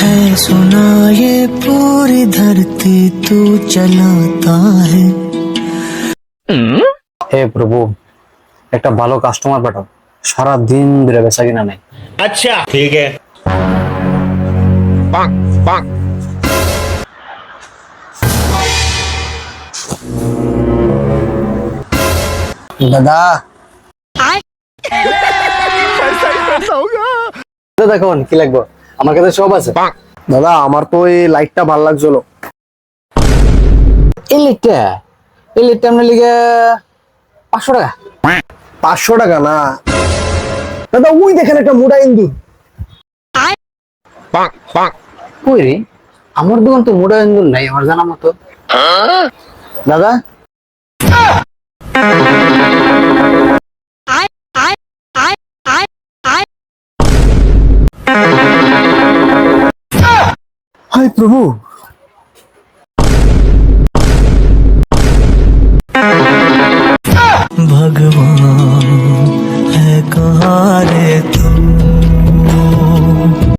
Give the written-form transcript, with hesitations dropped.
है सुना ये पूरी धरती तू चलाता है। হে প্রভু, একটা ভালো কাস্টমার পাঠাও, সারা দিন ধরে বেচা কিনা নাই। अच्छा ठीक है। দাদা দেখুন কি লাগবে, আমার কাছে সব আছে। দাদা আমার তো এই লাইটটা ভালো লাগছিল। এই লাইটটা আপনার লিগে 500 টাকা। 500 টাকা না দাদা, ওই দেখেন একটা মোটা ইন্দুর। কই রে, আমার দোকান তো মোটা ইন্দুর নাই আমার জানা মতো। দাদা হায় প্রভু,